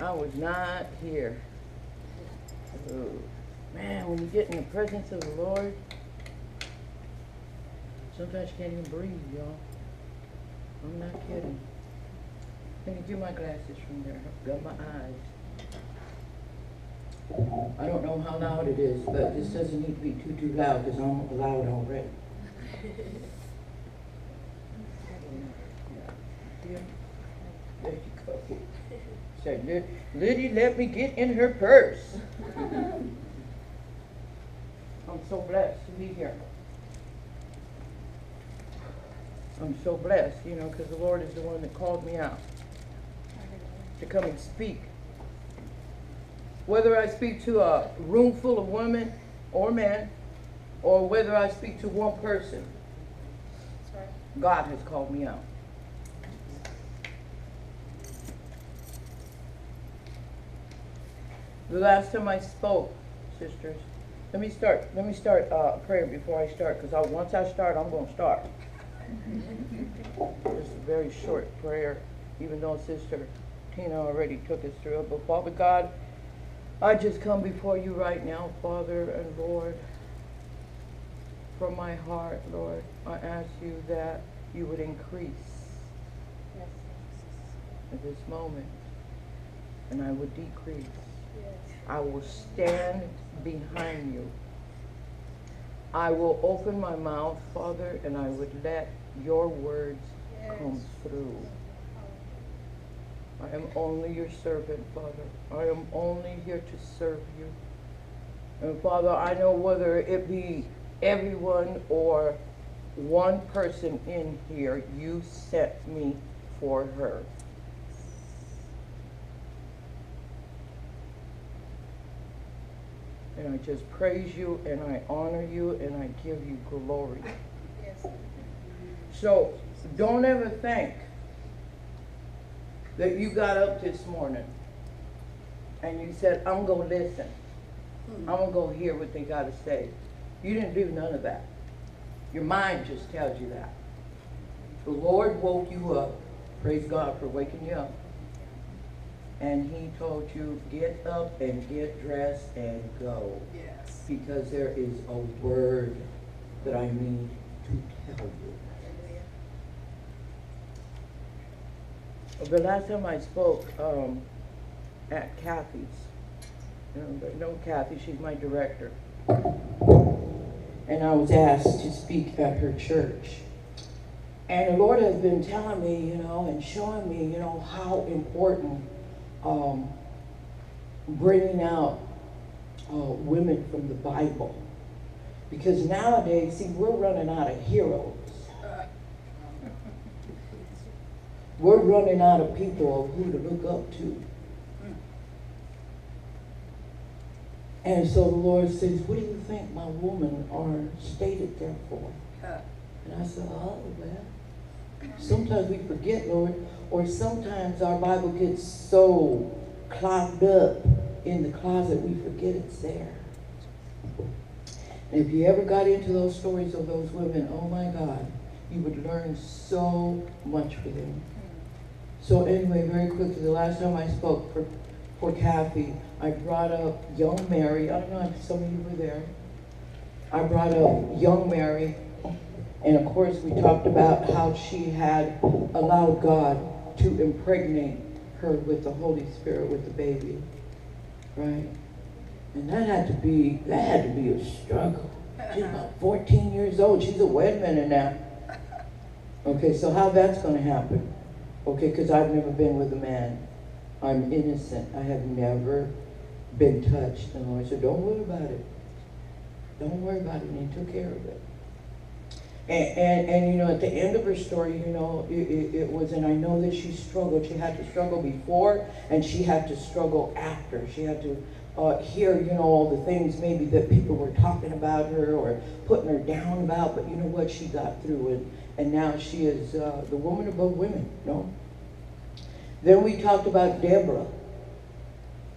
I was not here. Oh, man, when you get in the presence of the Lord, sometimes you can't even breathe, y'all. I'm not kidding. Can you get my glasses from there? I've got my eyes. I don't know how loud it is, but this doesn't need to be too loud because I'm loud already. There you go. Say, Lydia, let me get in her purse. I'm so blessed to be here. I'm so blessed, because the Lord is the one that called me out to come and speak. Whether I speak to a room full of women or men, or whether I speak to one person, God has called me out. The last time I spoke, sisters, let me start prayer before I start, because once I start, I'm going to start. It's a very short prayer, even though Sister Tina already took us through it. But Father God, I just come before you right now, Father and Lord. From my heart, Lord, I ask you that you would increase at this moment, and I would decrease. I will stand behind you. I will open my mouth, Father, and I would let your words come through. I am only your servant, Father. I am only here to serve you. And Father, I know whether it be everyone or one person in here, you sent me for her. And I just praise you, and I honor you, and I give you glory. Yes. So don't ever think that you got up this morning and you said, I'm going to listen. I'm going to go hear what they got to say. You didn't do none of that. Your mind just tells you that. The Lord woke you up. Praise God for waking you up. And he told you, get up and get dressed and go. Yes. Because there is a word that I need to tell you. The last time I spoke at Kathy's, know Kathy, she's my director. And I was asked to speak at her church. And the Lord has been telling me, and showing me, how important bringing out women from the Bible. Because nowadays, see, we're running out of heroes. We're running out of people who to look up to. And so the Lord says, what do you think my women are stated there for? And I said, oh, well, sometimes we forget, Lord, or sometimes our Bible gets so clogged up in the closet we forget it's there. And if you ever got into those stories of those women, oh my God, you would learn so much for them. So anyway, very quickly, the last time I spoke for Kathy, I brought up young Mary. I don't know if some of you were there. I brought up young Mary, and of course we talked about how she had allowed God to impregnate her with the Holy Spirit, with the baby, right? And that had to be a struggle. She's about 14 years old. She's a wed minute now. Okay, so how that's going to happen? Okay, because I've never been with a man. I'm innocent. I have never been touched. And the Lord said, don't worry about it. Don't worry about it. And he took care of it. And at the end of her story, it was, and I know that she struggled. She had to struggle before, and she had to struggle after. She had to hear, all the things maybe that people were talking about her or putting her down about, but you know what? She got through it, and now she is the woman above women, Then we talked about Deborah,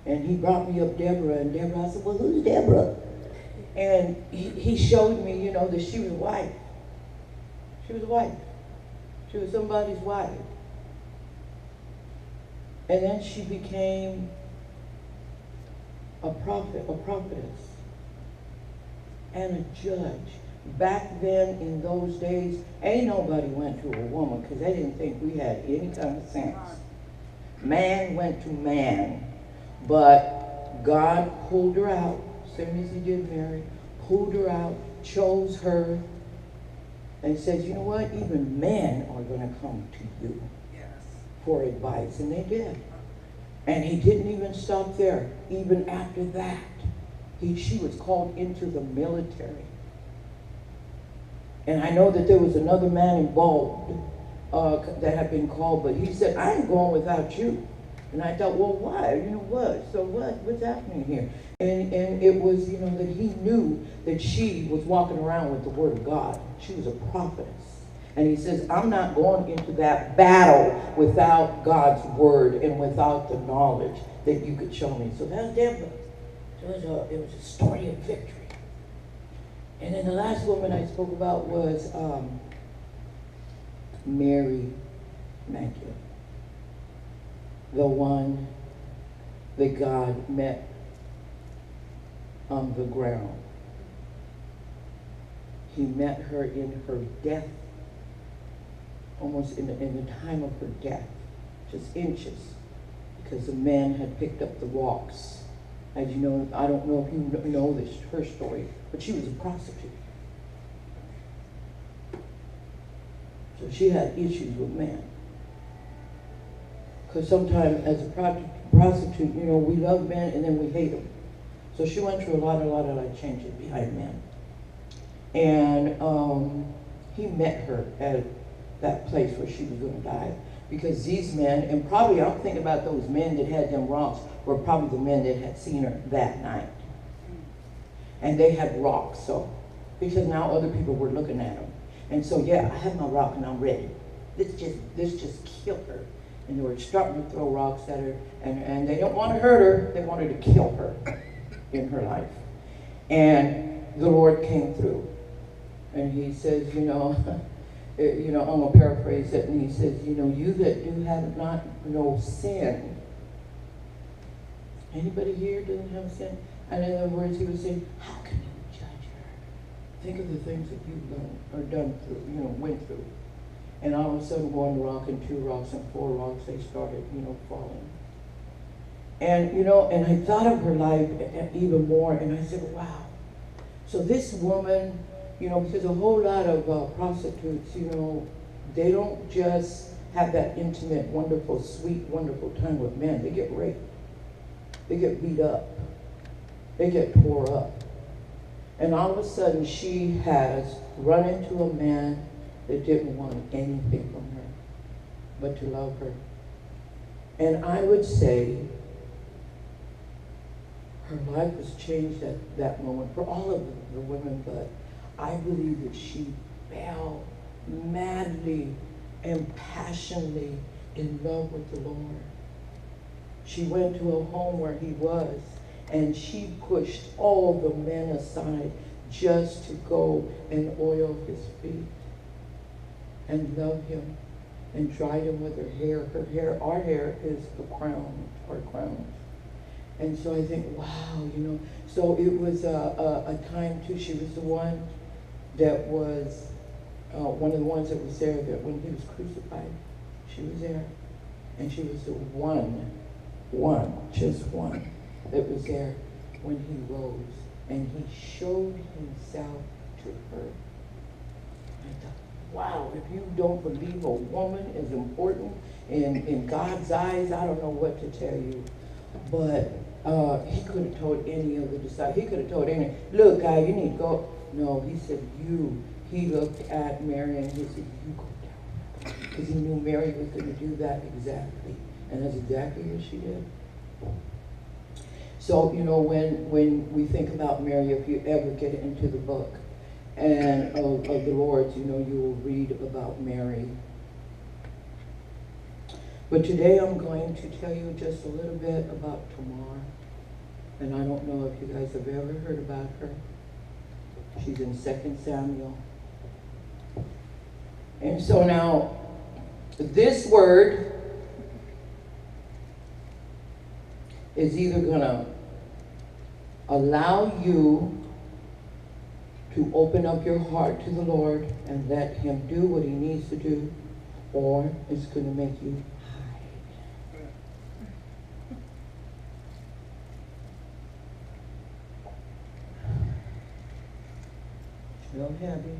and he brought me up Deborah, and Deborah, I said, well, who's Deborah? And he showed me, that she was white. She was white. She was somebody's wife. And then she became a prophet, a prophetess, and a judge. Back then, in those days, ain't nobody went to a woman because they didn't think we had any kind of sense. Man went to man, but God pulled her out, same as he did Mary, pulled her out, chose her, and says, you know what, even men are going to come to you for advice. And they did. And he didn't even stop there. Even after that, she was called into the military. And I know that there was another man involved that had been called, but he said, I ain't going without you. And I thought, well, why? You know what? So what's happening here? And it was, you know, that he knew that she was walking around with the word of God. She was a prophetess. And he says, I'm not going into that battle without God's word and without the knowledge that you could show me. So that's Deborah. It was a story of victory. And then the last woman I spoke about was Mary Magdalene, the one that God met on the ground. He met her in her death, almost in the time of her death, just inches, because the man had picked up the rocks. As you know, I don't know if you know this, her story, but she was a prostitute. So she had issues with men. Because sometimes as a prostitute, you know, we love men and then we hate them. So she went through a lot of changes behind men. And he met her at that place where she was going to die. Because these men, and probably I'm thinking about those men that had them rocks, were probably the men that had seen her that night. And they had rocks, so, because now other people were looking at them. And so, yeah, I have my rock and I'm ready. Let's just kill her. And they were starting to throw rocks at her, and they don't want to hurt her, they wanted to kill her in her life. And the Lord came through. And he says, you know, I'm going to paraphrase it, and he says, you know, you that do have not no sin. Anybody here doesn't have sin? And in other words, he was saying, how can you judge her? Think of the things that you've done or done through, you know, went through. And all of a sudden, one rock and two rocks and four rocks, they started, you know, falling. And, you know, and I thought of her life even more, and I said, wow. So this woman, you know, because a whole lot of prostitutes, you know, they don't just have that intimate, wonderful, sweet, wonderful time with men. They get raped. They get beat up. They get tore up. And all of a sudden, she has run into a man that didn't want anything from her but to love her. And I would say her life was changed at that moment for all of the women, but I believe that she fell madly and passionately in love with the Lord. She went to a home where he was, and she pushed all the men aside just to go and oil his feet and love him and dried him with her hair. Her hair, our hair is the crown, our crowns. And so I think, wow, you know, so it was a time too. She was the one that was one of the ones that was there that when he was crucified, she was there. And she was the just one that was there when he rose. And he showed himself to her. I thought, wow, if you don't believe a woman is important in God's eyes, I don't know what to tell you. But he could have told any of the disciples, he could have told any, look, guy, you need to go. No, he said, you. He looked at Mary and he said, you go down. Because he knew Mary was going to do that exactly. And that's exactly what she did. So, you know, when we think about Mary, if you ever get into the book and of the Lord's, you know, you will read about Mary. But today I'm going to tell you just a little bit about Tamar. And I don't know if you guys have ever heard about her. She's in 2 Samuel. And so now, this word is either going to allow you to open up your heart to the Lord and let him do what he needs to do, or it's going to make you hide. Real heavy.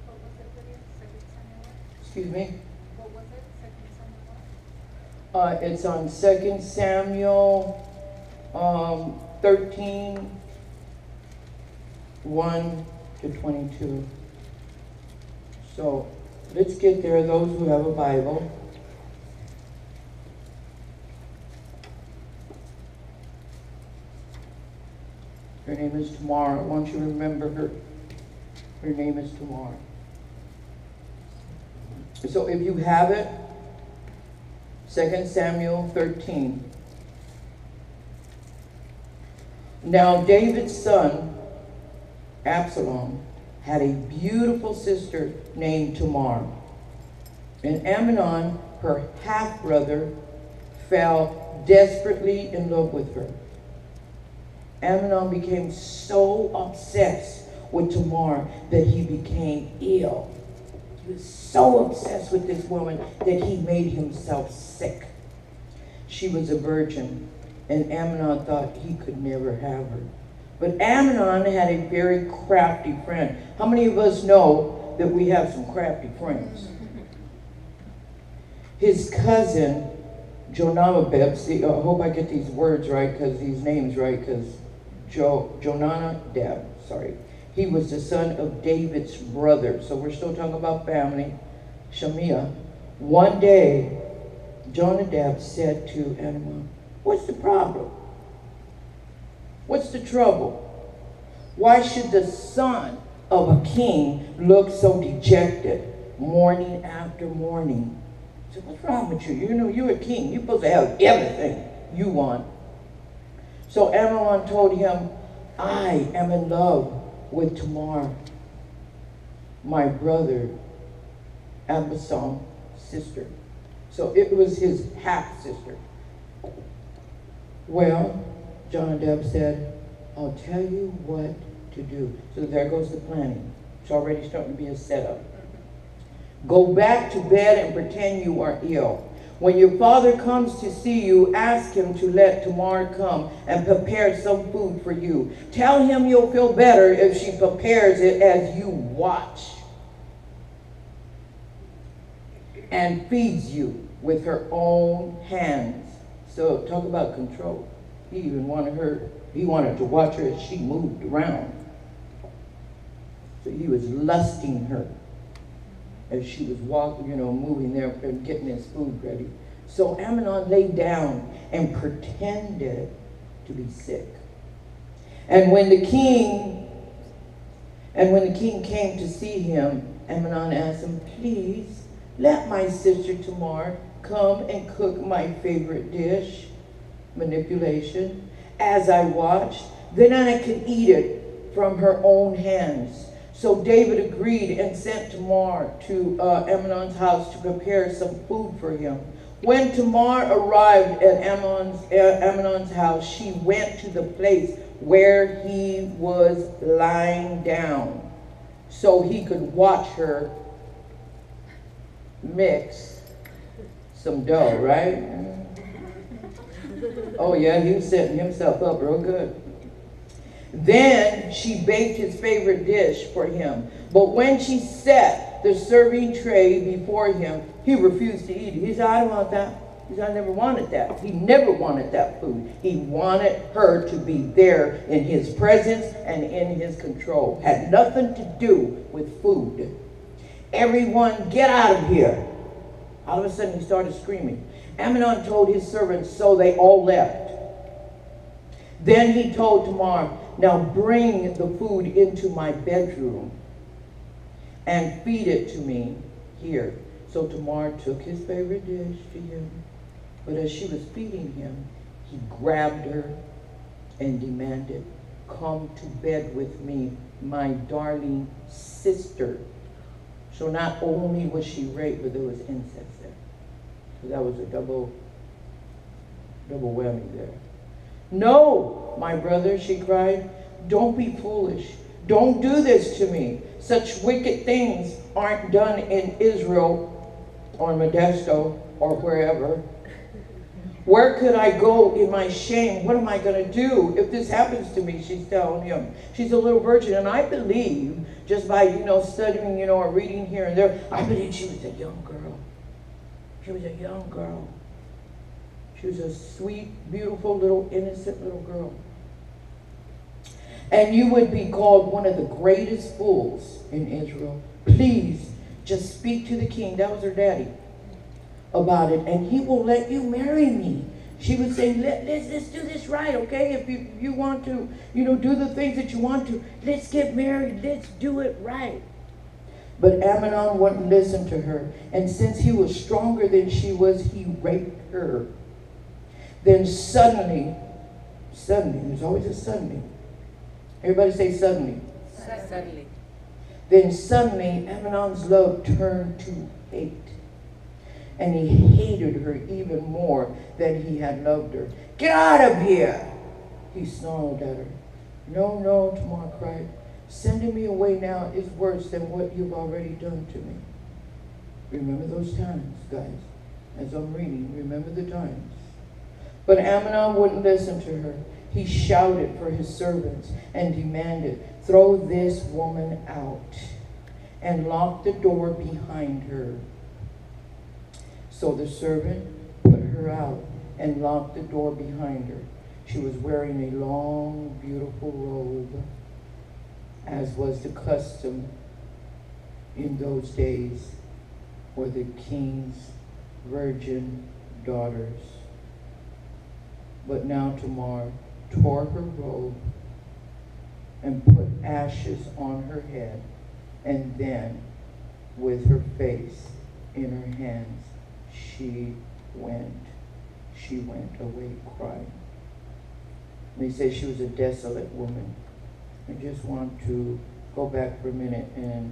What was it for you? Second Samuel? Excuse me? What was it? Second Samuel? It's on 2 Samuel 13, 1 to 22. So let's get there, those who have a Bible. Her name is Tamar. I want you to remember her. Her name is Tamar. So if you have it, 2 Samuel 13. Now David's son, Absalom, had a beautiful sister named Tamar. And Amnon, her half-brother, fell desperately in love with her. Amnon became so obsessed with Tamar that he became ill. He was so obsessed with this woman that he made himself sick. She was a virgin, and Amnon thought he could never have her. But Amnon had a very crafty friend. How many of us know that we have some crafty friends? His cousin, Jonadab, see, I hope I get these words right, because these names right, because Jonadab, sorry. He was the son of David's brother. So we're still talking about family. Shemiah. One day, Jonadab said to Amnon, "What's the problem? What's the trouble? Why should the son of a king look so dejected morning after morning?" I said, "What's wrong with you? You know, you're a king. You're supposed to have everything you want." So Amnon told him, "I am in love with Tamar, my brother Absalom's sister." So it was his half-sister. Well, Jonadab said, "I'll tell you what to do." So there goes the planning. It's already starting to be a setup. "Go back to bed and pretend you are ill. When your father comes to see you, ask him to let Tamar come and prepare some food for you. Tell him you'll feel better if she prepares it as you watch and feeds you with her own hands." So talk about control. He even wanted to watch her as she moved around. So he was lusting her as she was walking, moving there and getting his food ready. So Amnon lay down and pretended to be sick. And when the king came to see him, Amnon asked him, "Please let my sister Tamar come and cook my favorite dish," manipulation, "as I watched. Then I could eat it from her own hands." So David agreed and sent Tamar to Amnon's house to prepare some food for him. When Tamar arrived at Amnon's house, she went to the place where he was lying down so he could watch her mix some dough, right? Oh yeah, he was setting himself up real good. Then she baked his favorite dish for him. But when she set the serving tray before him, he refused to eat it. He said, "I don't want that." He said, "I never wanted that." He never wanted that food. He wanted her to be there in his presence and in his control. Had nothing to do with food. "Everyone, get out of here." All of a sudden, he started screaming. Amnon told his servants, so they all left. Then he told Tamar, "Now bring the food into my bedroom and feed it to me here." So Tamar took his favorite dish to him. But as she was feeding him, he grabbed her and demanded, "Come to bed with me, my darling sister." So not only was she raped, but there was incest there. So that was a double Double whammy there. No, my brother, she cried. Don't be foolish. Don't do this to me. Such wicked things aren't done in Israel or Modesto or wherever. Where could I go in my shame? What am I going to do if this happens to me? She's telling him. She's a little virgin. And I believe, just by, studying, or reading here and there, I believe she was a young girl. She was a young girl. She was a sweet, beautiful, little, innocent little girl. And you would be called one of the greatest fools in Israel. Please, just speak to the king. That was her daddy. About it, and he will let you marry me. She would say, let's do this right, okay? If you want to, do the things that you want to, let's get married. Let's do it right. But Amnon wouldn't listen to her. And since he was stronger than she was, he raped her. Then suddenly, there's always a suddenly. Everybody say suddenly. Suddenly. Then suddenly, Amnon's love turned to hate. And he hated her even more than he had loved her. Get out of here, he snarled at her. No, Tamar cried. Sending me away now is worse than what you've already done to me. Remember those times, guys. As I'm reading, remember the times. But Amnon wouldn't listen to her. He shouted for his servants and demanded, throw this woman out and lock the door behind her. So the servant put her out and locked the door behind her. She was wearing a long, beautiful robe, as was the custom in those days for the king's virgin daughters. But now Tamar tore her robe and put ashes on her head, and then with her face in her hands, she went away crying. They say she was a desolate woman. I just want to go back for a minute and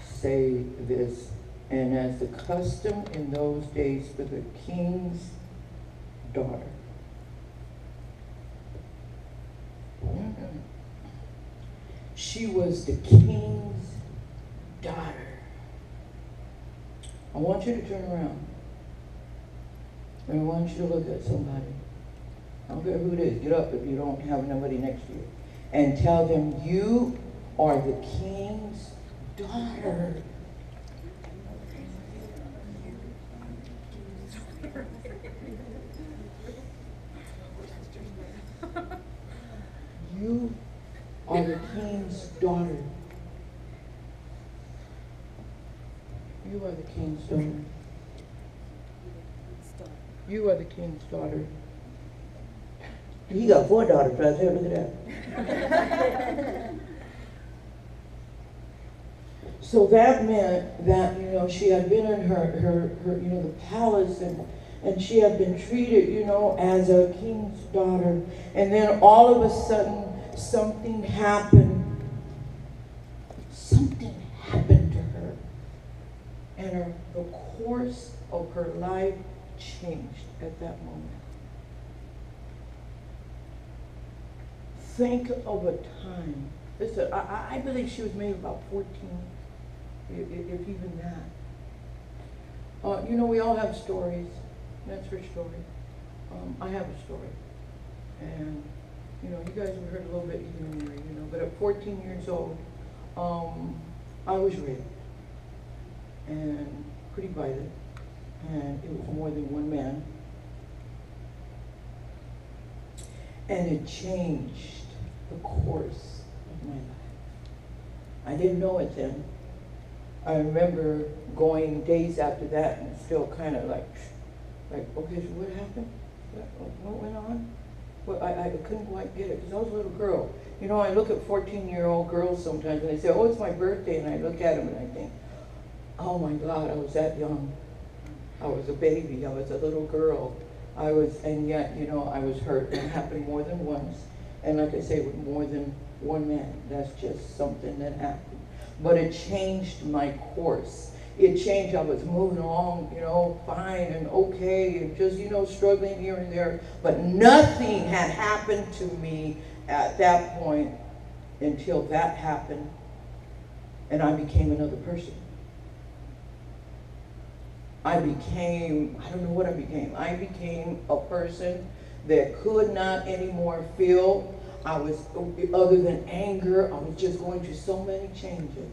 say this. And as the custom in those days for the king's daughter, she was the king's daughter. I want you to turn around. And I want you to look at somebody. I don't care who it is. Get up if you don't have nobody next to you. And tell them, you are the king's daughter. You are the king's daughter. You are the king's daughter. You are the king's daughter. He got 4 daughters right there. Look at that. So that meant that, she had been in her the palace, and she had been treated, as a king's daughter. And then all of a sudden, something happened. Something happened to her. And the course of her life changed at that moment. Think of a time. Listen, I believe she was maybe about 14, if even that. We all have stories. That's her story. I have a story. And, you guys have heard a little bit even here, but at 14 years old, I was raped. And pretty violent. And it was more than one man. And it changed the course of my life. I didn't know it then. I remember going days after that and still kind of like, okay, so what happened? What went on? Well, I couldn't quite get it because I was a little girl. I look at 14-year-old girls sometimes and they say, oh, it's my birthday. And I look at them and I think, oh my God, I was that young. I was a baby. I was a little girl. And yet, I was hurt. And it happened more than once. And like I say, with more than one man. That's just something that happened. But it changed my course. it changed. I was moving along, fine and okay, and just, struggling here and there. But nothing had happened to me at that point until that happened, and I became another person. I don't know what I became. I became a person that could not anymore feel. Other than anger, I was just going through so many changes.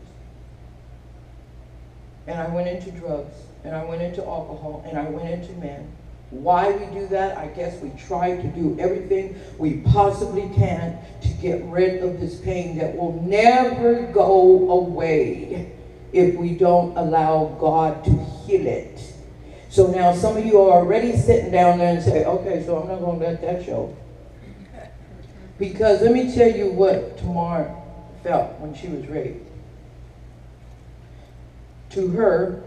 And I went into drugs, and I went into alcohol, and I went into men. Why we do that? I guess we try to do everything we possibly can to get rid of this pain that will never go away if we don't allow God to heal it. So now some of you are already sitting down there and say, okay, so I'm not going to let that show. Because let me tell you what Tamar felt when she was raped. To her,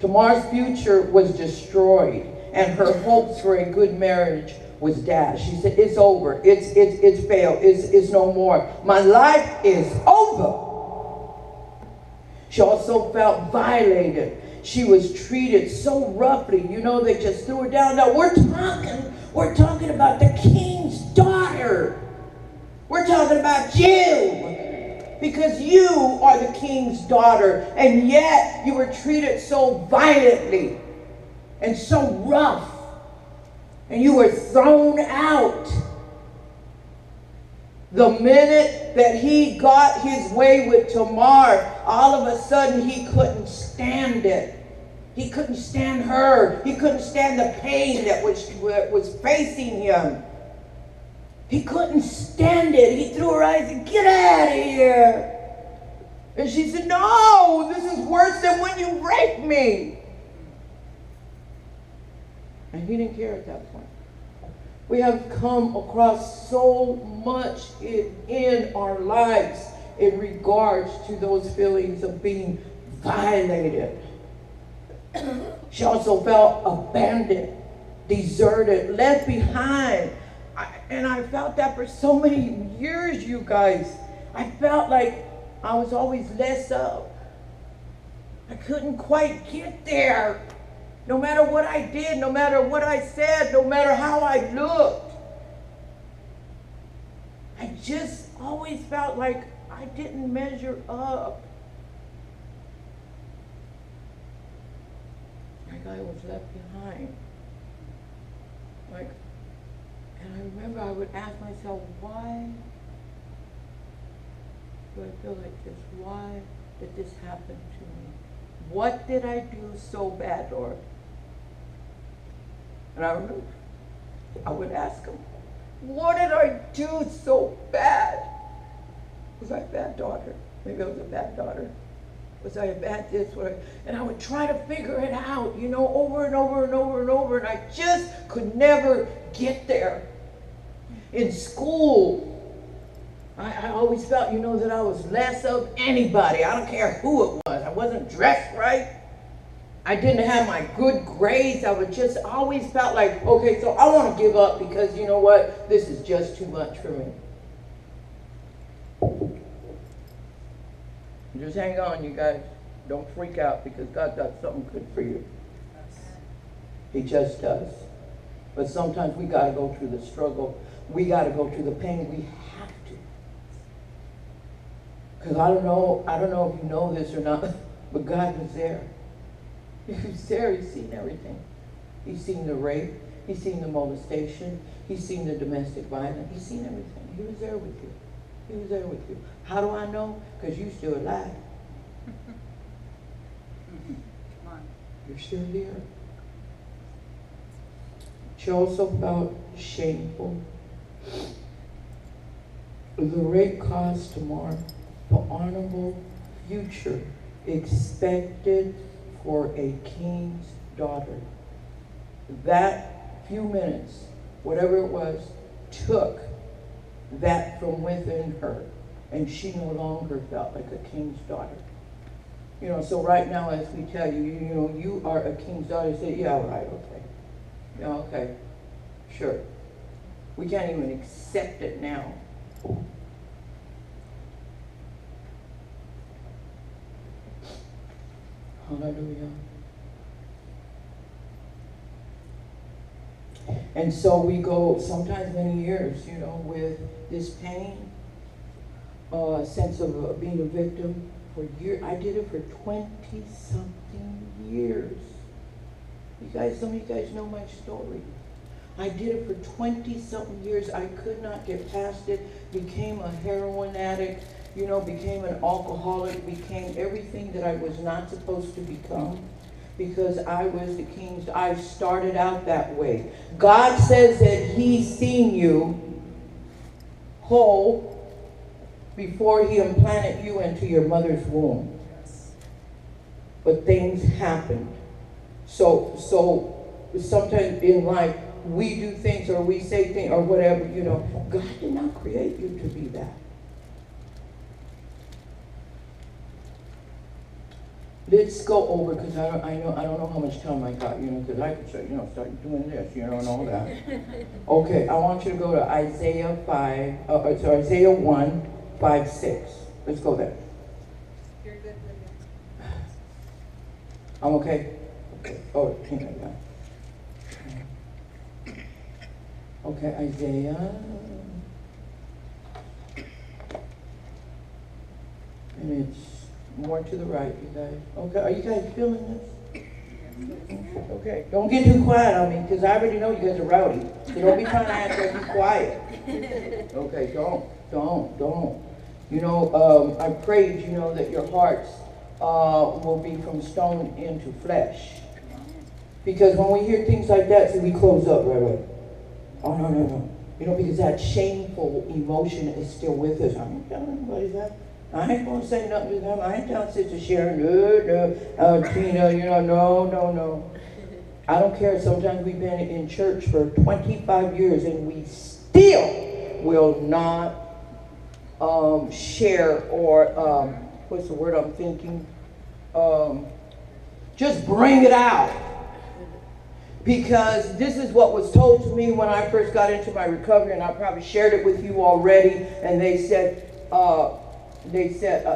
Tamar's future was destroyed, and her hopes for a good marriage was dashed. She said, it's over. It's failed. It's no more. My life is over. She also felt violated. She was treated so roughly. They just threw her down. Now we're talking about the king's daughter. We're talking about you. Because you are the king's daughter, and yet you were treated so violently and so rough, and you were thrown out. The minute that he got his way with Tamar, all of a sudden he couldn't stand it. He couldn't stand her. He couldn't stand the pain that was facing him. He couldn't stand it. He threw her eyes and get out of here. And she said, no, this is worse than when you raped me. And he didn't care at that point. We have come across so much in our lives in regards to those feelings of being violated. She also felt abandoned, deserted, left behind. And I felt that for so many years, you guys. I felt like I was always less of. I couldn't quite get there. No matter what I did, no matter what I said, no matter how I looked. I just always felt like I didn't measure up. Like I was left behind. And I remember I would ask myself, why do I feel like this? Why did this happen to me? What did I do so bad, Lord? And I remember I would ask him, what did I do so bad? Was I a bad daughter? Maybe I was a bad daughter. Was I a bad this? And I would try to figure it out, over and over and over and over, and I just could never get there. In school, I always felt, that I was less of anybody. I don't care who it was. I wasn't dressed right. I didn't have my good grades. I would just always felt like, okay, so I want to give up because you know what? This is just too much for me. Just hang on, you guys. Don't freak out because God got something good for you. He just does. But sometimes we got to go through the struggle. We got to go through the pain. We have to. Because I don't know if you know this or not, but God was there. He was there. He's seen everything. He's seen the rape. He's seen the molestation. He's seen the domestic violence. He's seen everything. He was there with you. He was there with you. How do I know? Because you're still alive. You're still here. She also felt shameful. The rape caused Tamar the honorable future expected for a king's daughter. That few minutes, whatever it was, took that from within her, and she no longer felt like a king's daughter. So right now, as we tell you, you are a king's daughter, you say, yeah, right, okay. Yeah, okay, sure. We can't even accept it now. Hallelujah. And so we go sometimes many years, you know, with this pain, sense of being a victim for years. I did it for 20-something years. You guys, some of you guys know my story. I did it for 20-something years. I could not get past it. Became a heroin addict, you know, became an alcoholic, became everything that I was not supposed to become because I was the king's. I started out that way. God says that He's seen you whole before He implanted you into your mother's womb. But things happened. So sometimes in life, we do things or we say things or whatever, you know. God did not create you to be that. Let's go over, because I don't know how much time I got, you know, because I could say, you know, start doing this, you know, and all that. Okay, I want you to go to Isaiah 1, 5, 6. Let's go there. You're good, Lydia. I'm okay? Okay. Oh, hang on. Okay, Isaiah. And it's more to the right, you guys. Okay, are you guys feeling this? Okay, don't get too quiet on me, because I already know you guys are rowdy. So don't be trying to act like you're quiet. Okay, don't. You know, I prayed, you know, that your hearts will be from stone into flesh. Because when we hear things like that, see, we close up right away. Oh, no. You know, because that shameful emotion is still with us. I ain't telling anybody that. I ain't going to say nothing to them. I ain't telling Sister Sharon, Tina, you know, no. I don't care. Sometimes we've been in church for 25 years and we still will not share or, what's the word I'm thinking? Just bring it out. Because this is what was told to me when I first got into my recovery, and I probably shared it with you already, and they said,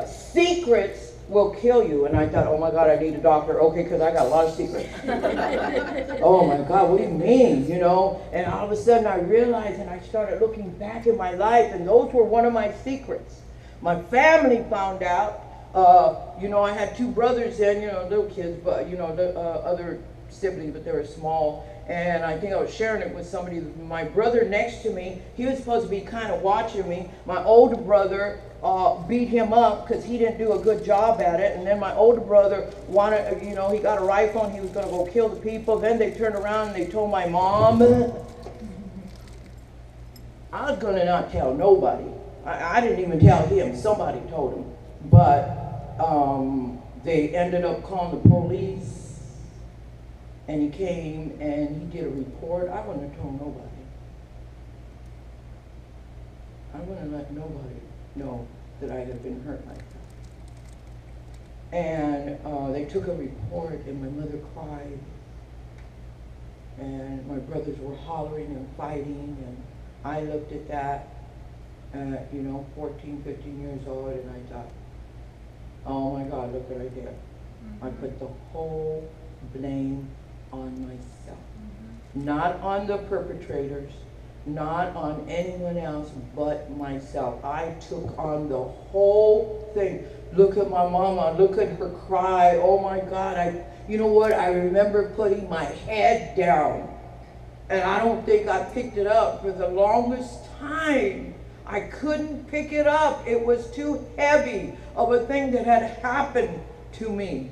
secrets will kill you. And I thought, oh my God, I need a doctor. Okay, because I got a lot of secrets. Oh my God, what do you mean, you know? And all of a sudden I realized, and I started looking back in my life, and those were one of my secrets. My family found out. You know, I had 2 brothers then, you know, little kids, but, you know, the other siblings, but they were small. And I think I was sharing it with somebody. My brother next to me, he was supposed to be kind of watching me. My older brother beat him up because he didn't do a good job at it. And then my older brother wanted, you know, he got a rifle and he was going to go kill the people. Then they turned around and they told my mom. I was going to not tell nobody. I didn't even tell him. Somebody told him. But they ended up calling the police. And he came and he did a report. I wouldn't have told nobody. I wouldn't have let nobody know that I had been hurt like that. And they took a report and my mother cried. And my brothers were hollering and fighting. And I looked at that at, you know, 14, 15 years old, and I thought, oh my God, look what I did. I put the whole blame on myself. Not on the perpetrators, not on anyone else but myself. I took on the whole thing. Look at my mama, look at her cry. Oh my God, you know what? I remember putting my head down, and I don't think I picked it up for the longest time. I couldn't pick it up. It was too heavy of a thing that had happened to me.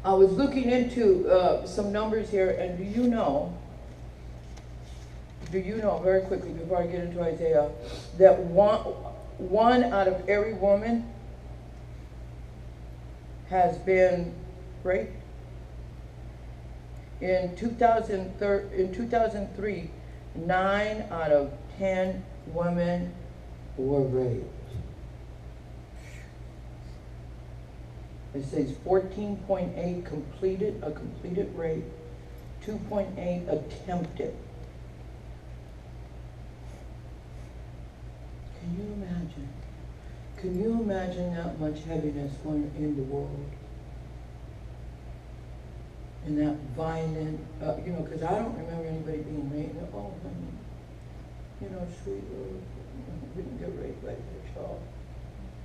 I was looking into some numbers here, and do you know, very quickly before I get into Isaiah, that one out of every woman has been raped? In 2003, 9 out of 10 women were raped. It says 14.8 completed rape, 2.8 attempted. Can you imagine? Can you imagine that much heaviness going in the world? and that violent, because I don't remember anybody being raped. Oh, honey, sweet, we didn't get raped like that, y'all.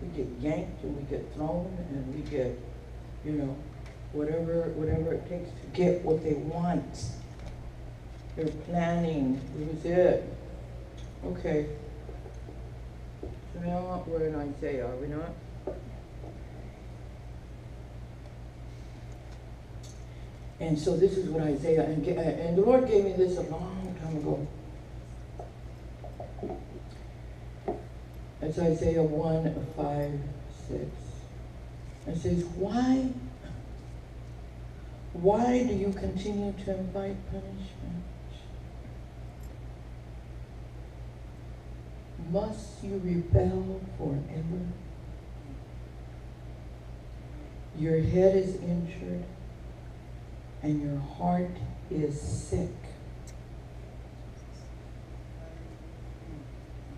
We get yanked and we get thrown and we get, whatever it takes to get what they want. They're planning. It was it. Okay. So now we're in Isaiah, are we not? And so this is what Isaiah, and the Lord gave me this a long time ago. It's Isaiah 1:5-6. It says, why do you continue to invite punishment? Must you rebel forever? Your head is injured and your heart is sick.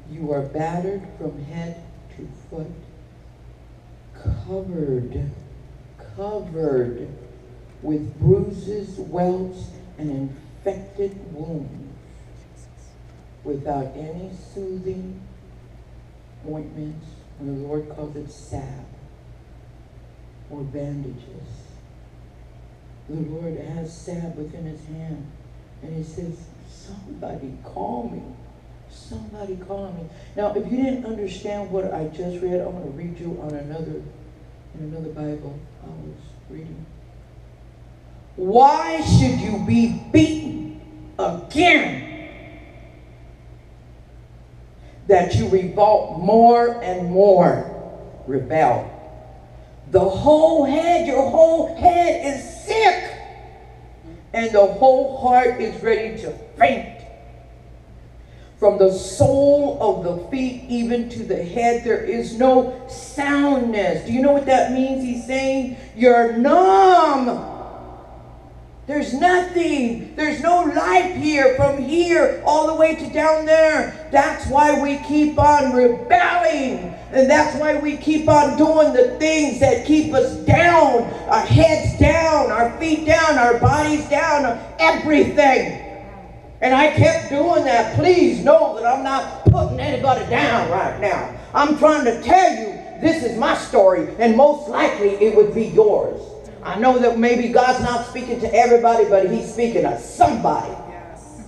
You are battered from head to foot, covered with bruises, welts, and infected wounds, without any soothing ointments, and the Lord calls it salve, or bandages. The Lord has salve within his hand, and he says, somebody call me. Somebody call me. Now, if you didn't understand what I just read, I'm going to read you on another Bible I was reading. Why should you be beaten again? That you revolt more and more, rebel. Your whole head is sick, and the whole heart is ready to faint. From the sole of the feet even to the head, there is no soundness. Do you know what that means? He's saying you're numb. There's nothing. There's no life here, from here all the way to down there. That's why we keep on rebelling. And that's why we keep on doing the things that keep us down. Our heads down, our feet down, our bodies down, everything. And I kept doing that. Please know that I'm not putting anybody down right now. I'm trying to tell you this is my story, and most likely it would be yours. I know that maybe God's not speaking to everybody, but he's speaking to somebody. Yes.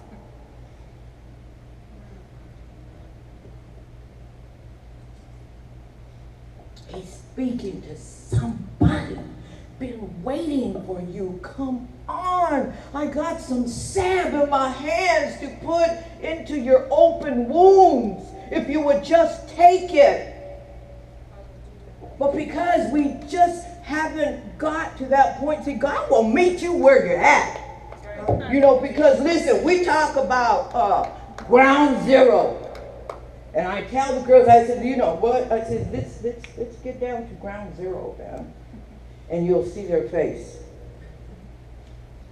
He's speaking to somebody. Been waiting for you. Come on. I got some salve in my hands to put into your open wounds. If you would just take it. But because we just haven't got to that point, see, God will meet you where you're at. Because listen, we talk about ground zero. And I tell the girls, I said, you know what? I said, let's get down to ground zero, man. And you'll see their face.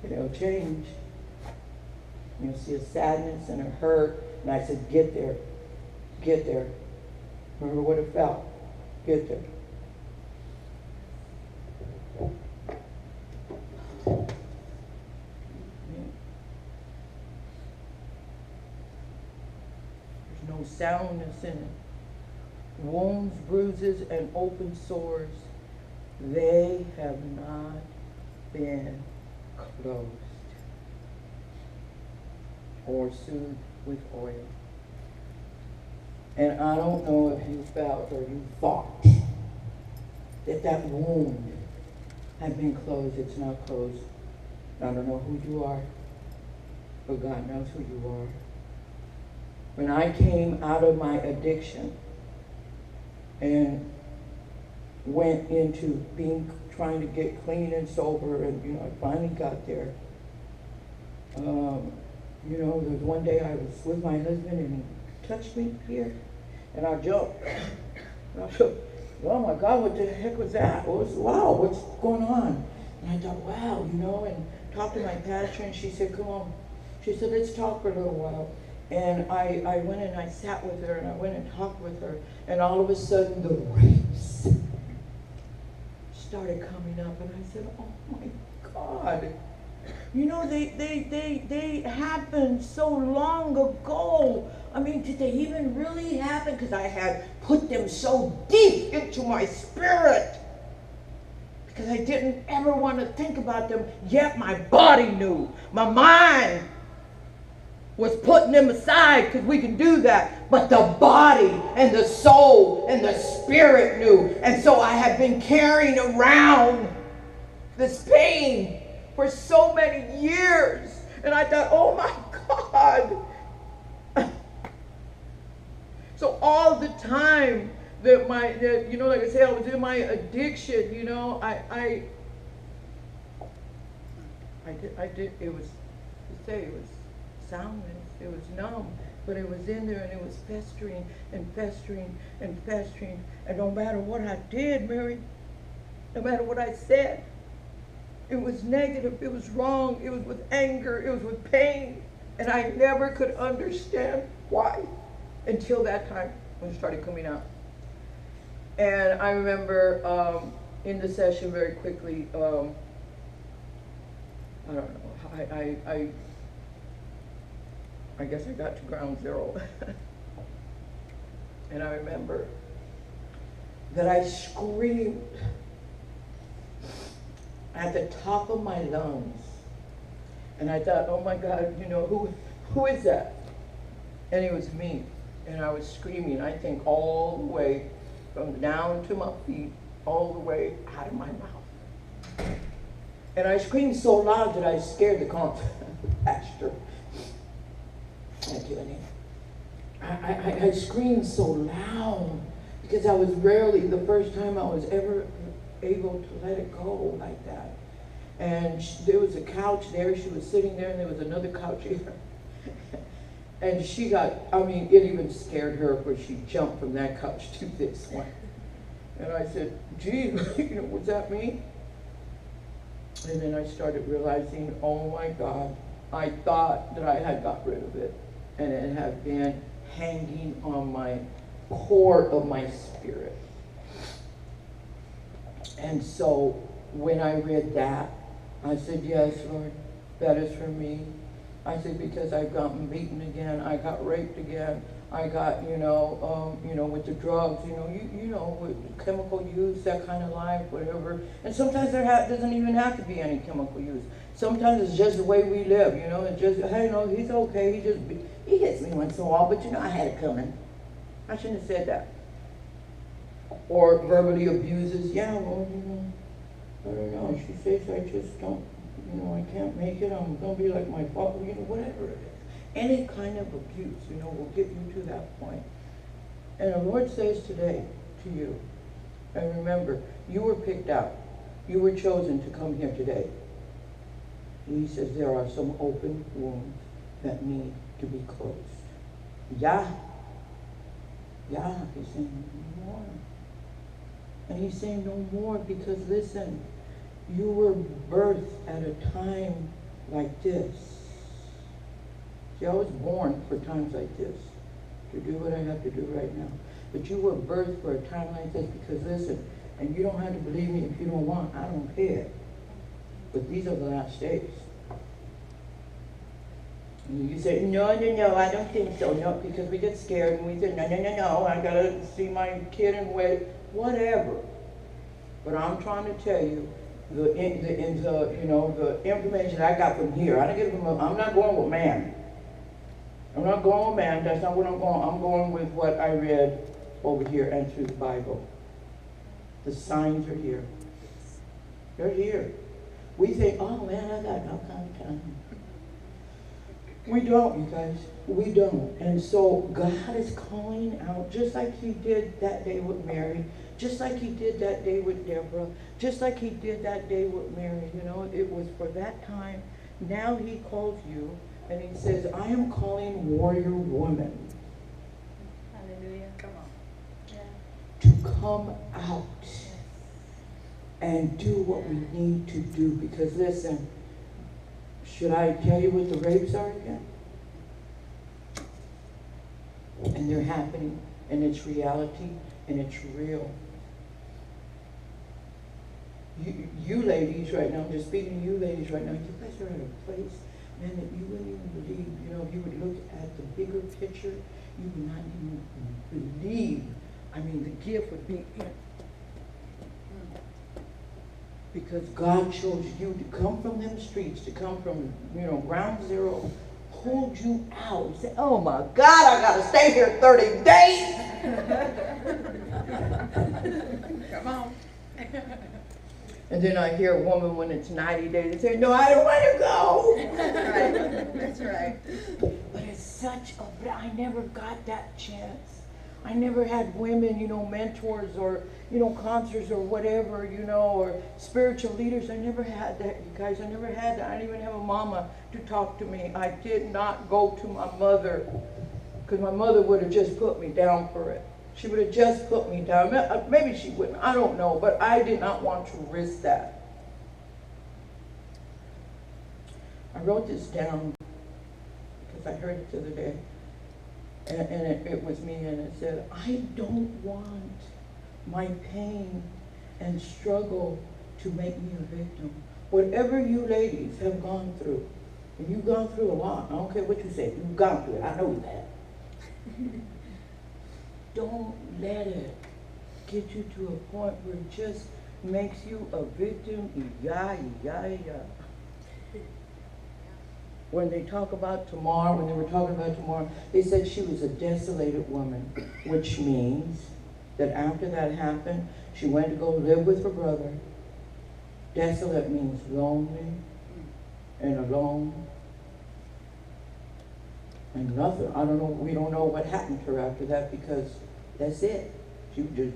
And it'll change. You'll see a sadness and a hurt. And I said, get there. Get there. Remember what it felt. Get there. There's no soundness in it. Wounds, bruises, and open sores, they have not been closed or soothed with oil. And I don't know if you felt or you thought that wound had been closed. It's not closed. I don't know who you are, but God knows who you are. When I came out of my addiction and went into trying to get clean and sober, and I finally got there. There was one day I was with my husband and he touched me here, and I jumped. And I said, oh my God, what the heck was that? Wow, what's going on? And I thought, wow, and talked to my pastor, and she said, come on. She said, let's talk for a little while. And I went and I sat with her, and I went and talked with her, and all of a sudden the rapes started coming up, and I said, oh my God. You know, they happened so long ago. I mean, did they even really happen? Because I had put them so deep into my spirit. Because I didn't ever want to think about them, yet my body knew. My mind was putting them aside because we can do that. But the body and the soul and the spirit knew. And so I had been carrying around this pain for so many years. And I thought, oh my God. So all the time that like I said, I was in my addiction, you know, I did, it was soundness, it was numb, but it was in there and it was festering and festering and festering. And no matter what I did, Mary, no matter what I said, it was negative, it was wrong, it was with anger, it was with pain. And I never could understand why until that time when it started coming out. And I remember in the session very quickly, I don't know, I guess I got to ground zero. And I remember that I screamed at the top of my lungs. And I thought, oh my God, you know, who is that? And it was me. And I was screaming, I think, all the way from down to my feet, all the way out of my mouth. And I screamed so loud that I scared the pastor. Thank you, Annie. I screamed so loud because I was rarely, the first time I was ever able to let it go like that. And there was a couch there, she was sitting there, and there was another couch here. And she got, I mean, it even scared her where she jumped from that couch to this one. And I said, gee, you know, was that me? And then I started realizing, oh my God, I thought that I had got rid of it. And it had been hanging on my core of my spirit. And so when I read that, I said, yes, Lord, that is for me. I said, because I've gotten beaten again, I got raped again, I got, with the drugs, with chemical use, that kind of life, whatever. And sometimes there doesn't even have to be any chemical use. Sometimes it's just the way we live, it's just, hey, no, he's okay, he hits me once in a while, but I had it coming. I shouldn't have said that. Or verbally abuses, yeah, well, I don't know, she says I just don't, I can't make it, I'm going to be like my father, whatever it is. Any kind of abuse, will get you to that point. And the Lord says today to you, and remember, you were picked out. You were chosen to come here today. He says there are some open wounds that need to be closed. Yeah, he's saying no more. And he's saying no more because, listen, you were birthed at a time like this. See, I was born for times like this, to do what I have to do right now. But you were birthed for a time like this because, listen, and you don't have to believe me if you don't want, I don't care. But these are the last days. And you say, no, I don't think so. No, because we get scared and we say, no, I gotta see my kid and wait, whatever. But I'm trying to tell you, the information I got from here, I didn't get it from, I'm not going with man. I'm not going with man, that's not what I'm going. I'm going with what I read over here and through the Bible. The signs are here. They're here. We think, oh man, I got no kind of time. We don't, you guys. We don't. And so God is calling out, just like he did that day with Mary, just like he did that day with Deborah, just like he did that day with Mary. It was for that time. Now he calls you. And he says, I am calling warrior women. Hallelujah. Come on. Yeah. To come out and do what we need to do. Because listen, should I tell you what the rapes are again? And they're happening, and it's reality, and it's real. you ladies right now, I'm just speaking to you ladies right now, you guys are at a place, man, that you wouldn't even believe. You know, if you would look at the bigger picture, you would not even believe. I mean, the gift would be in. Because God chose you to come from them streets, to come from, ground zero, pulled you out. You say, oh my God, I got to stay here 30 days. Come on. And then I hear a woman when it's 90 days, they say, no, I don't want to go. That's right. That's right. But it's but I never got that chance. I never had women, mentors or, counselors or whatever, or spiritual leaders. I never had that, you guys. I never had that. I didn't even have a mama to talk to me. I did not go to my mother because my mother would have just put me down for it. She would have just put me down. Maybe she wouldn't. I don't know. But I did not want to risk that. I wrote this down because I heard it the other day. And it was me, and it said, I don't want my pain and struggle to make me a victim. Whatever you ladies have gone through, and you've gone through a lot, I don't care what you say, you've gone through it, I know that. Don't let it get you to a point where it just makes you a victim. When they talk about Tamar, when they were talking about Tamar, they said she was a desolated woman, which means that after that happened, she went to go live with her brother. Desolate means lonely and alone and nothing. I don't know, we don't know what happened to her after that because that's it. She just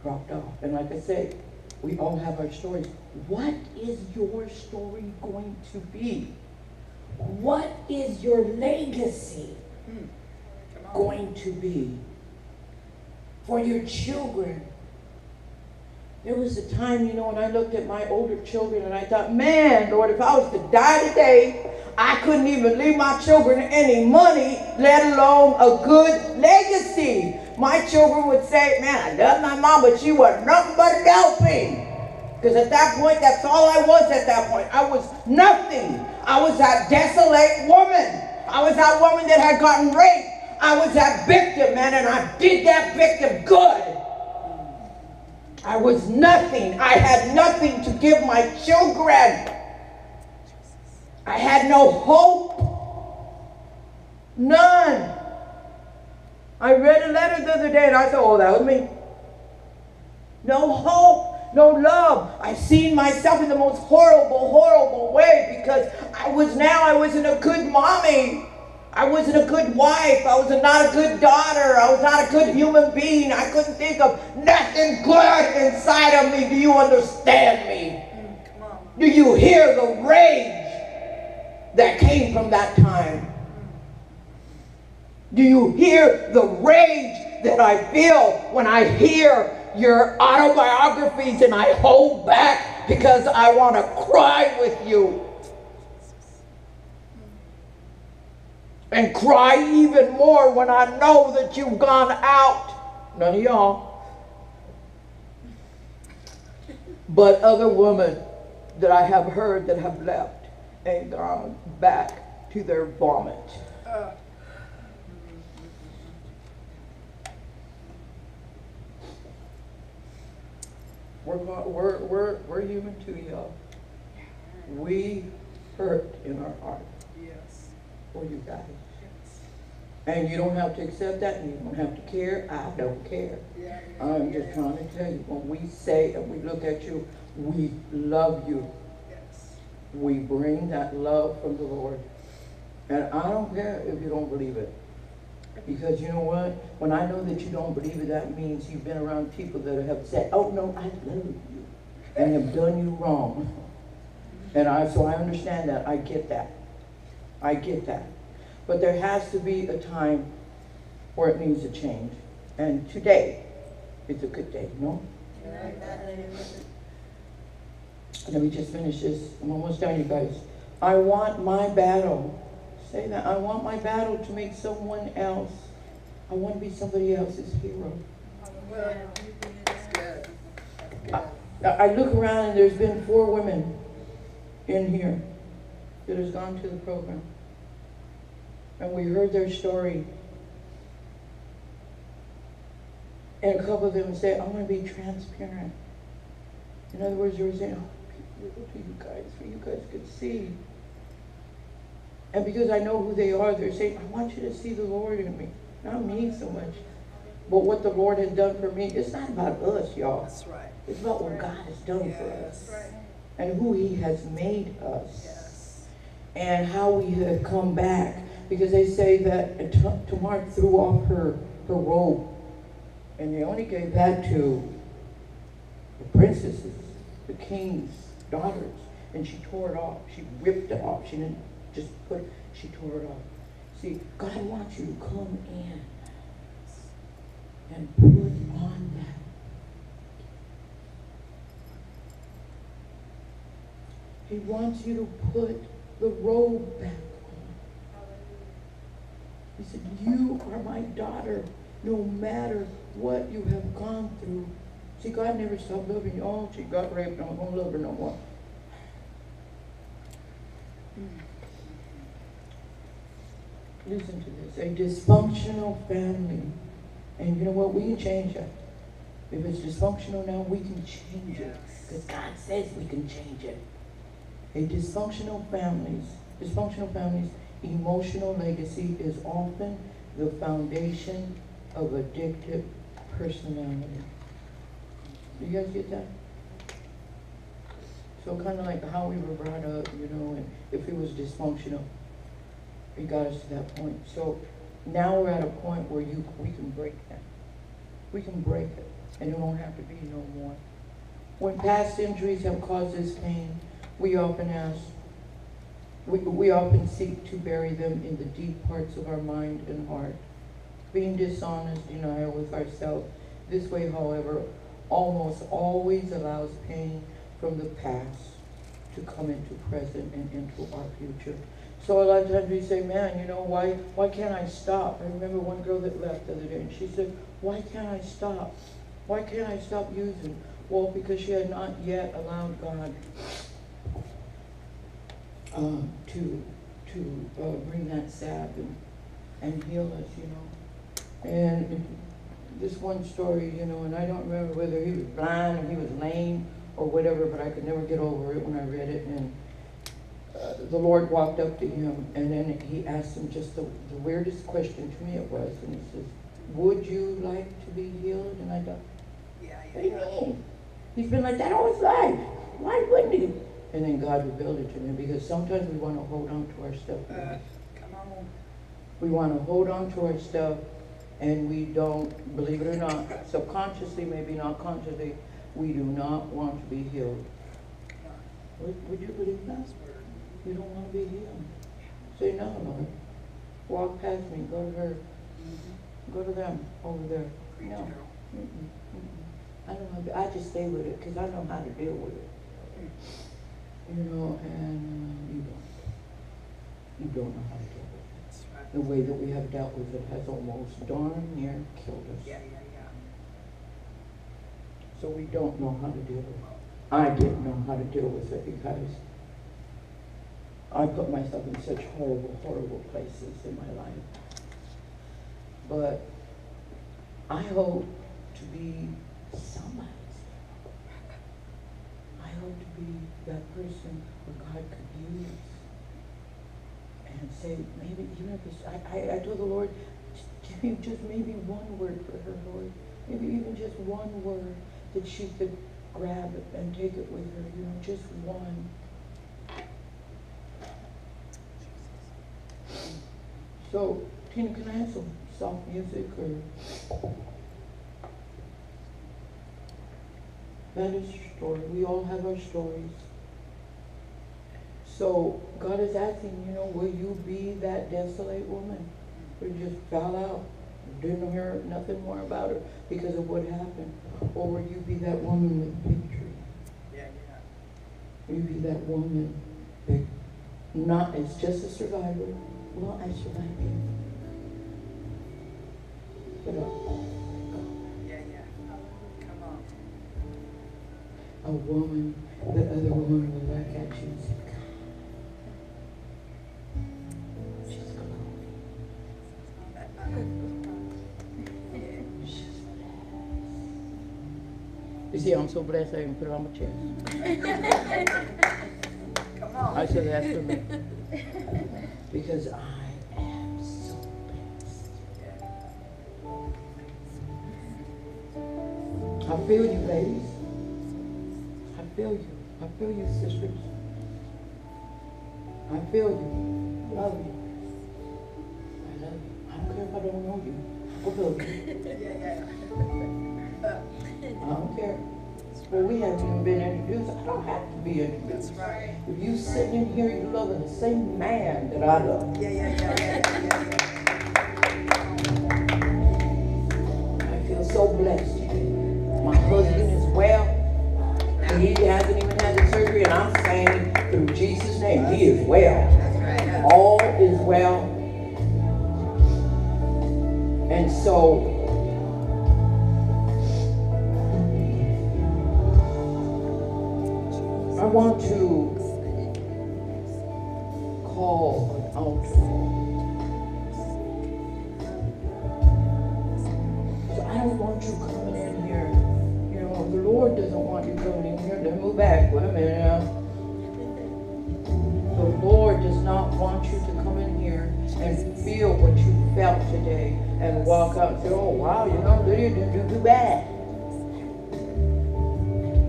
dropped off. And like I said, we all have our stories. What is your story going to be? What is your legacy going to be for your children? There was a time, when I looked at my older children and I thought, man, Lord, if I was to die today, I couldn't even leave my children any money, let alone a good legacy. My children would say, man, I love my mom, but she was nothing but a dopey. Because at that point, that's all I was at that point. I was nothing. I was that desolate woman. I was that woman that had gotten raped. I was that victim, man, and I did that victim good. I was nothing. I had nothing to give my children. I had no hope. None. I read a letter the other day and I thought, oh, that was me. No hope. No love. I've seen myself in the most horrible, horrible way because I wasn't a good mommy. I wasn't a good wife. I was not a good daughter. I was not a good human being. I couldn't think of nothing good inside of me. Do you understand me? Come on. Do you hear the rage that came from that time? Do you hear the rage that I feel when I hear your autobiographies and I hold back because I want to cry with you? And cry even more when I know that you've gone out. None of y'all. But other women that I have heard that have left and gone back to their vomit. We're human too, y'all. We hurt in our heart. Yes. For you guys. Yes. And you don't have to accept that, and you don't have to care. I don't care. Yeah. I'm just trying to tell you, when we say and we look at you, we love you. Yes. We bring that love from the Lord. And I don't care if you don't believe it. Because you know what? When I know that you don't believe it, that means you've been around people that have said, oh no, I love you, and have done you wrong. And so I understand that. I get that. I get that. But there has to be a time where it needs a change. And today is a good day, no? Let me just finish this. I'm almost done, you guys. I want my battle. Say that. I want my battle to make someone else. I want to be somebody else's hero. I look around and there's been 4 women in here that has gone to the program. And we heard their story. And a couple of them said, I want to be transparent. In other words, they were saying, oh, look to you guys, so you guys could see. And because I know who they are, they're saying, I want you to see the Lord in me. Not me so much, but what the Lord has done for me. It's not about us, y'all. That's right. It's about what God has done for us. And who He has made us. Yes. And how we have come back. Because they say that Tamar threw off her robe. And they only gave that to the princesses, the king's daughters. And she tore it off. She ripped it off. She didn't just put it, she tore it off. See, God wants you to come in and put on that. He wants you to put the robe back on. He said, you are my daughter, no matter what you have gone through. See, God never stopped loving you. Oh, she got raped, I'm not going to love her no more. Listen to this. A dysfunctional family. And you know what? We can change that. If it's dysfunctional now, we can change it. Because God says we can change it. A dysfunctional families, emotional legacy is often the foundation of addictive personality. Do you guys get that? So kind of like how we were brought up, you know, and if it was dysfunctional, it got us to that point. So now we're at a point where we can break that. We can break it, and it won't have to be no more. When past injuries have caused this pain, we often seek to bury them in the deep parts of our mind and heart. Being dishonest, denial with ourselves. This way, however, almost always allows pain from the past to come into present and into our future. So a lot of times we say, man, you know, why can't I stop? I remember one girl that left the other day, and she said, why can't I stop? Why can't I stop using? Well, because she had not yet allowed God to bring that salve and heal us, you know. And this one story, you know, and I don't remember whether he was blind or he was lame or whatever, but I could never get over it when I read it. And the Lord walked up to him, and then he asked him just the weirdest question to me it was, and he says, would you like to be healed? And I thought, what do you mean? He's been like that all his life. Why wouldn't he? And then God revealed it to me, because sometimes we want to hold on to our stuff. Come on. We want to hold on to our stuff, and we don't, believe it or not, subconsciously, maybe not consciously, we do not want to be healed. Would you believe that? You don't want to be healed. Say, no, Lord. Walk past me. Go to her. Go to them over there. No. I don't know. I just stay with it because I know how to deal with it. You know, and you don't. You don't know how to deal with it. The way that we have dealt with it has almost darn near killed us. So we don't know how to deal with it. I didn't know how to deal with it because I put myself in such horrible, horrible places in my life. But I hope to be somebody's hero. I hope to be that person where God could use and say, maybe even if it's, I told the Lord, give me just maybe one word for her, Lord. Maybe even just one word that she could grab it and take it with her, you know, just one. So, Tina, can I have some soft music or? That is your story. We all have our stories. So, God is asking, you know, will you be that desolate woman who just fell out, didn't hear nothing more about her because of what happened? Or will you be that woman with victory? Will you be that woman that not as just a survivor? Well, I survived it. But Come on. a woman, the other woman will look at you and say, God, she's glowing. She's blessed. You see, I'm so blessed I even put it on my chest. Come on. I said that's for me. Because I am so blessed. I feel you, ladies. I feel you. I feel you, sisters. I feel you. I love you. I love you. I don't care if I don't know you. I love you. I don't care. Well, we haven't even been introduced. I don't have to be introduced. That's right. If you sitting in here, you're loving the same man that I love. Yeah. I feel so blessed. My husband is well. He hasn't even had the surgery, and I'm saying through Jesus' name, he is well. That's right. All is well. And so, I want to call an altar call. So I don't want you coming in here. You know, the Lord doesn't want you coming in here. Let's move back. Wait a minute now. The Lord does not want you to come in here and feel what you felt today and walk out and say, oh wow, you know, Lydia didn't do too bad.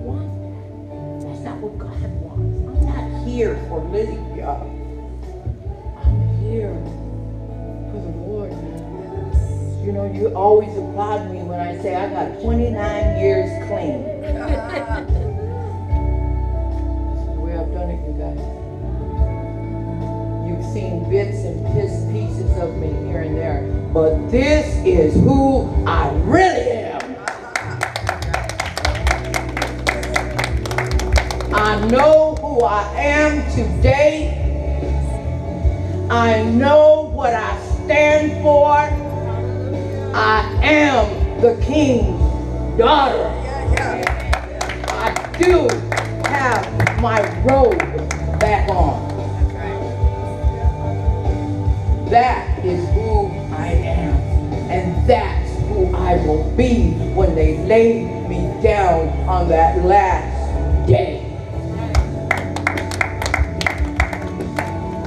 What? That's not what God wants. I'm not here for Lydia. I'm here for the Lord, man. You know, you always applaud me when I say I got 29 years clean. This is the way I've done it, you guys. You've seen bits and pieces of me here and there, but this is who I really am. I know who I am today. I know what I stand for. I am the King's daughter. I do have my robe back on. That is who I am. And that's who I will be when they lay me down on that last day.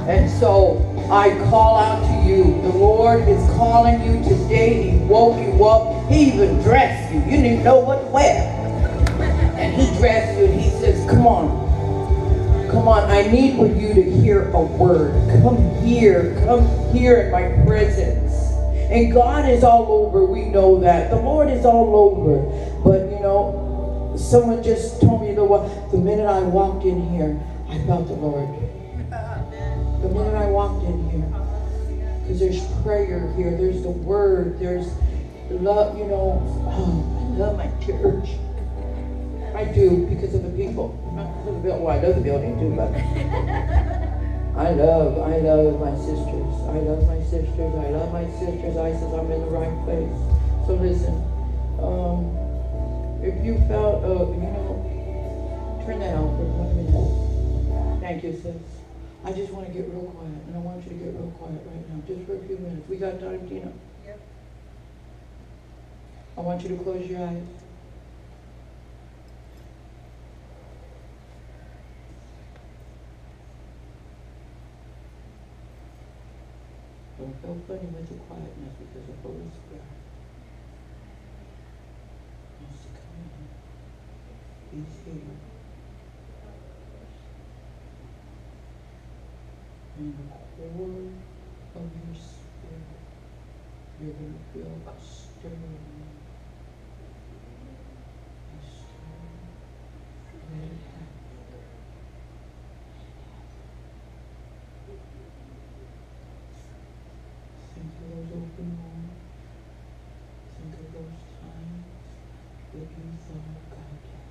And so I call out to you. The Lord is calling you today. He woke you up. He even dressed you. You didn't even know what to wear. And he dressed you and he says, come on. Come on, I need for you to hear a word. Come here in my presence. And God is all over, we know that. The Lord is all over. But you know, someone just told me the minute I walked in here, I felt the Lord. The minute I walked in here. Because there's prayer here, there's the word, there's love, you know. Oh, I love my church. I do, because of the people. Not because of the building. Well, I love the building too, but I love my sisters. I love my sisters. I love my sisters. I says I'm in the right place. So listen, if you felt, you know, turn that on for 1 minute. Thank you, sis. I just want to get real quiet, and I want you to get real quiet right now, just for a few minutes. We got time, Tina? Yep. I want you to close your eyes. Don't feel funny with the quietness because the Holy Spirit wants to come in. He's here. In the core of your spirit, you're going to feel a stirring. A stirring. Let it happen. Think of those open moments. Think of those times that you thought God did.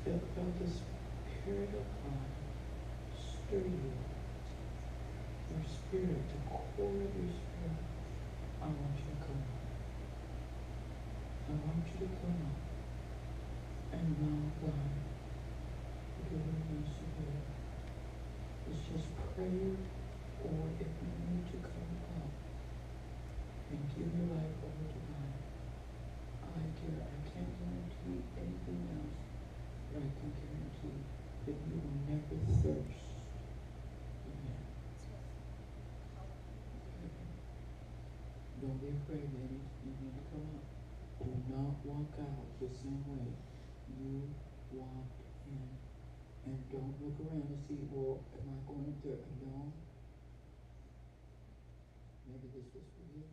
felt the Spirit of God stir you, your spirit, the core of your spirit. I want you to come up. I want you to come up and now God, whatever it needs to do, is just pray, or if you need to come up and give your life over to God. I can't guarantee anything else, but I can guarantee that you will never thirst again. Don't be afraid, ladies. You need to come up. Do not walk out the same way you walked in. And don't look around and see, well, am I going up there alone? Maybe this was for you.